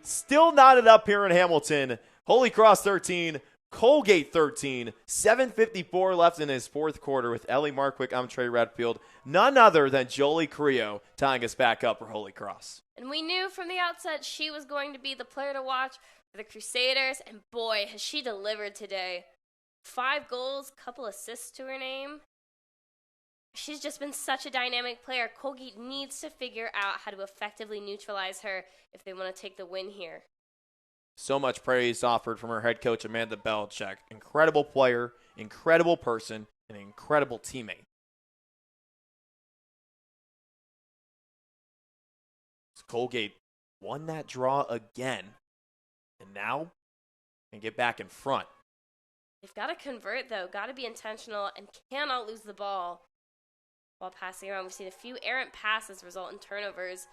Still knotted up here in Hamilton. Holy Cross 13, Colgate 13, 7:54 left in his fourth quarter with Ellie Markwick. I'm Trey Redfield. None other than Jolie Creo tying us back up for Holy Cross. And we knew from the outset she was going to be the player to watch for the Crusaders, and boy, has she delivered today. 5 goals, couple assists to her name. She's just been such a dynamic player. Colgate needs to figure out how to effectively neutralize her if they want to take the win here. So much praise offered from her head coach, Amanda Belichick. Incredible player, incredible person, and an incredible teammate. So Colgate won that draw again, and now can get back in front. They've got to convert, though. Got to be intentional and cannot lose the ball while passing around. We've seen a few errant passes result in turnovers.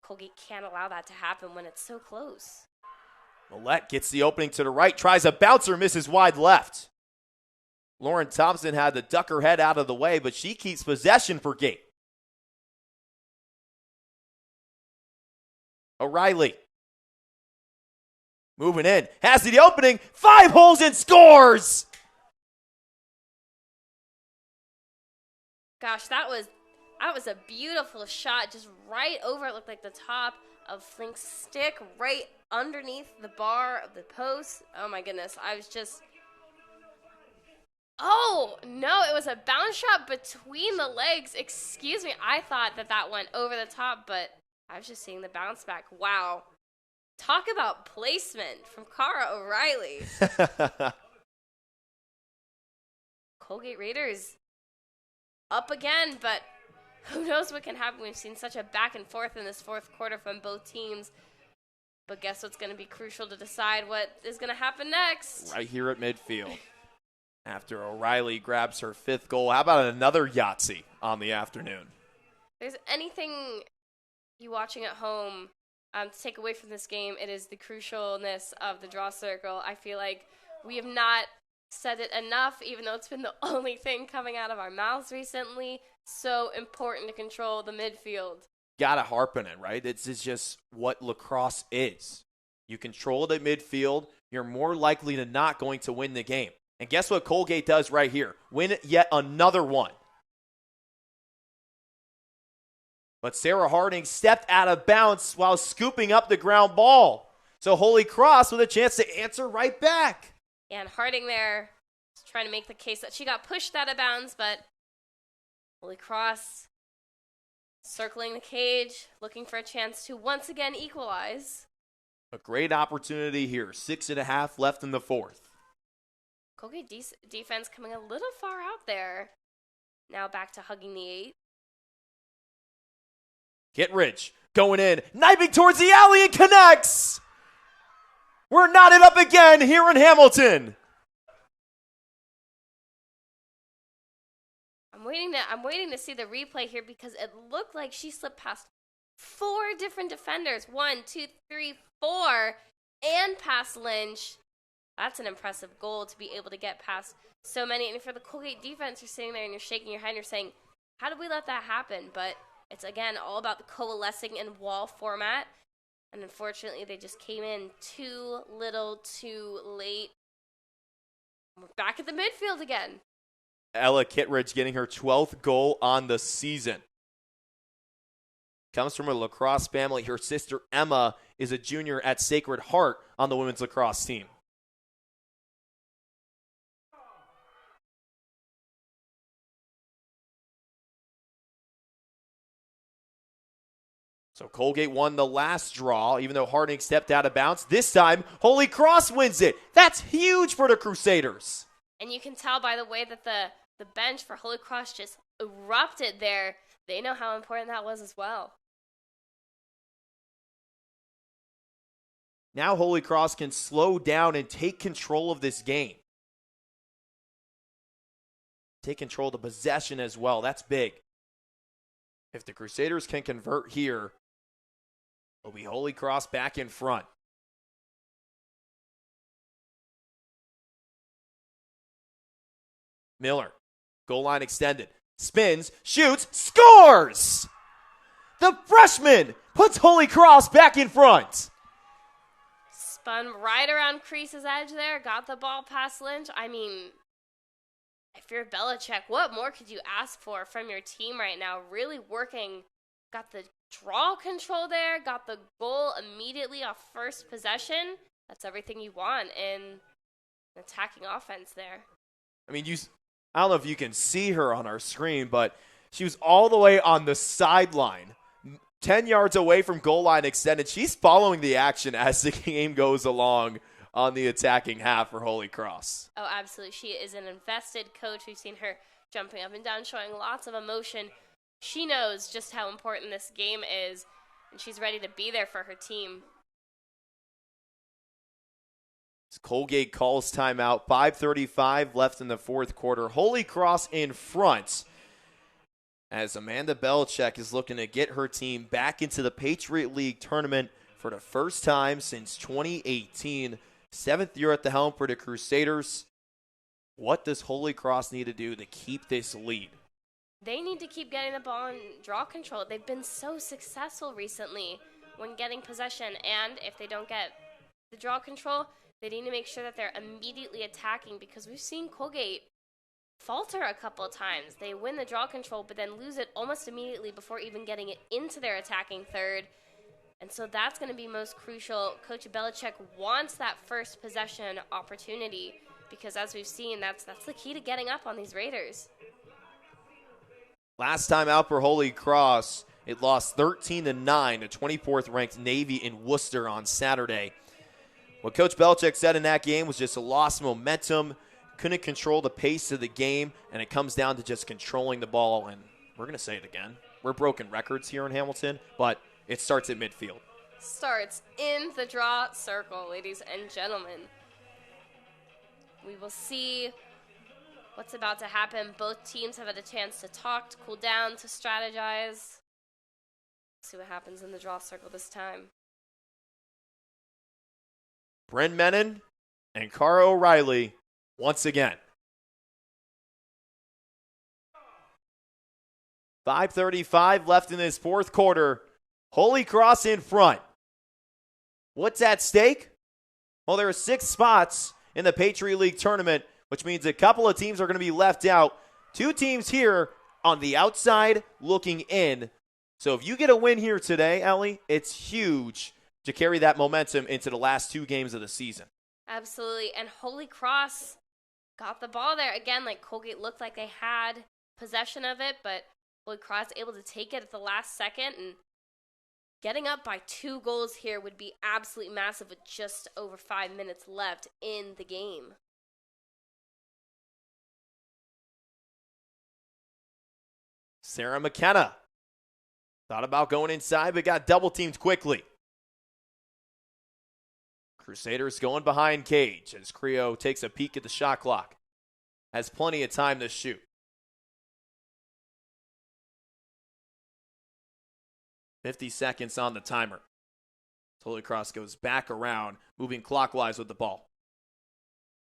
Colgate can't allow that to happen when it's so close. Millette gets the opening to the right, tries a bouncer, misses wide left. Lauren Thompson had to duck her head out of the way, but she keeps possession for Gate. O'Reilly. Moving in, has the opening, 5 holes and scores! Gosh, that was a beautiful shot, just right over, it looked like the top of Flink's stick, right underneath the bar of the post. Oh my goodness, oh no, it was a bounce shot between the legs. Excuse me, I thought that went over the top, but I was just seeing the bounce back. Wow. Talk about placement from Cara O'Reilly. Colgate Raiders up again, but who knows what can happen. We've seen such a back and forth in this fourth quarter from both teams. But guess what's going to be crucial to decide what is going to happen next? Right here at midfield. After O'Reilly grabs her 5th goal. How about another Yahtzee on the afternoon? If there's anything you watching at home to take away from this game, it is the crucialness of the draw circle. I feel like we have not said it enough, even though it's been the only thing coming out of our mouths recently. So important to control the midfield. Gotta harp on it, right? It's just what lacrosse is. You control it at midfield, you're more likely than not going to win the game. And guess what Colgate does right here? Win yet another one. But Sarah Harding stepped out of bounds while scooping up the ground ball. So Holy Cross with a chance to answer right back. Yeah, and Harding there is trying to make the case that she got pushed out of bounds, but Holy Cross circling the cage, looking for a chance to once again equalize. A great opportunity here. 6.5 left in the fourth. Colgate defense coming a little far out there. Now back to hugging the 8. Kittredge going in, knifing towards the alley and connects. We're knotted up again here in Hamilton. I'm waiting to see the replay here because it looked like she slipped past 4 different defenders. 1, 2, 3, 4, and past Lynch. That's an impressive goal to be able to get past so many. And for the Colgate defense, you're sitting there and you're shaking your head and you're saying, how did we let that happen? But it's, again, all about the coalescing and wall format. And unfortunately, they just came in too little, too late. We're back at the midfield again. Ella Kittredge getting her 12th goal on the season. Comes from a lacrosse family. Her sister Emma is a junior at Sacred Heart on the women's lacrosse team. So Colgate won the last draw, even though Harding stepped out of bounds. This time, Holy Cross wins it. That's huge for the Crusaders. And you can tell by the way that the bench for Holy Cross just erupted there. They know how important that was as well. Now Holy Cross can slow down and take control of this game. Take control of the possession as well. That's big. If the Crusaders can convert here, it'll be Holy Cross back in front. Miller, goal line extended, spins, shoots, scores! The freshman puts Holy Cross back in front. Spun right around Crease's edge there, got the ball past Lynch. I mean, if you're Belichick, what more could you ask for from your team right now? Really working, got the draw control there, got the goal immediately off first possession. That's everything you want in an attacking offense there. I mean, I don't know if you can see her on our screen, but she was all the way on the sideline, 10 yards away from goal line extended. She's following the action as the game goes along on the attacking half for Holy Cross. Oh, absolutely. She is an invested coach. We've seen her jumping up and down, showing lots of emotion. She knows just how important this game is, and she's ready to be there for her team. Colgate calls timeout. 5:35 left in the fourth quarter. Holy Cross in front as Amanda Belichick is looking to get her team back into the Patriot League tournament for the first time since 2018. 7th year at the helm for the Crusaders. What does Holy Cross need to do to keep this lead? They need to keep getting the ball in draw control. They've been so successful recently when getting possession, and if they don't get the draw control, they need to make sure that they're immediately attacking, because we've seen Colgate falter a couple of times. They win the draw control, but then lose it almost immediately before even getting it into their attacking third. And so that's going to be most crucial. Coach Belichick wants that first possession opportunity, because as we've seen, that's the key to getting up on these Raiders. Last time out for Holy Cross, it lost 13-9 to 24th ranked Navy in Worcester on Saturday. What Coach Belichick said in that game was just a lost momentum, couldn't control the pace of the game, and it comes down to just controlling the ball. And we're going to say it again. We're broken records here in Hamilton, but it starts at midfield. Starts in the draw circle, ladies and gentlemen. We will see what's about to happen. Both teams have had a chance to talk, to cool down, to strategize. See what happens in the draw circle this time. Bryn Menon and Cara O'Reilly once again. 5:35 left in this fourth quarter. Holy Cross in front. What's at stake? Well, there are 6 spots in the Patriot League tournament, which means a couple of teams are going to be left out. 2 teams here on the outside looking in. So if you get a win here today, Ellie, it's huge to carry that momentum into the last 2 games of the season. Absolutely. And Holy Cross got the ball there. Again, like Colgate looked like they had possession of it, but Holy Cross able to take it at the last second, and getting up by 2 goals here would be absolutely massive with just over 5 minutes left in the game. Sarah McKenna thought about going inside, but got double teamed quickly. Crusaders going behind Cage as Creo takes a peek at the shot clock. Has plenty of time to shoot. "50 seconds on the timer. Holy Cross goes back around, moving clockwise with the ball.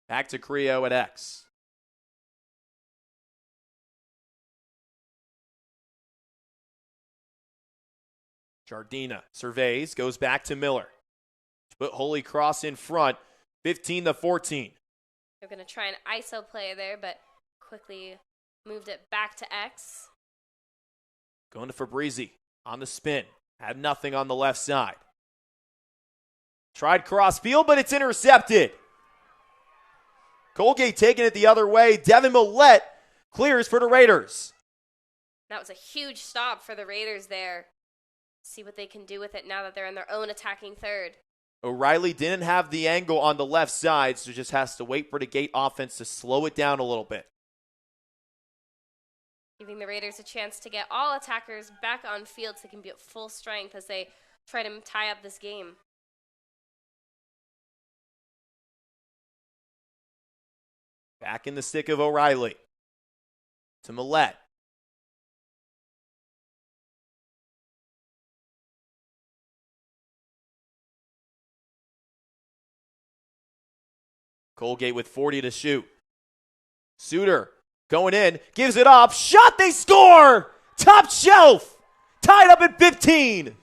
Back to Creo at X. Jardina surveys, goes back to Miller. Put Holy Cross in front, 15-14. They're going to try an ISO play there, but quickly moved it back to X. Going to Fabrizi on the spin. Had nothing on the left side. Tried cross field, but it's intercepted. Colgate taking it the other way. Devin Millette clears for the Raiders. That was a huge stop for the Raiders there. See what they can do with it now that they're in their own attacking third. O'Reilly didn't have the angle on the left side, so just has to wait for the Gate offense to slow it down a little bit. Giving the Raiders a chance to get all attackers back on field so they can be at full strength as they try to tie up this game. Back in the stick of O'Reilly. To Millette. Colgate with 40 to shoot. Suter going in, gives it up, shot, they score! Top shelf, tied up at 15.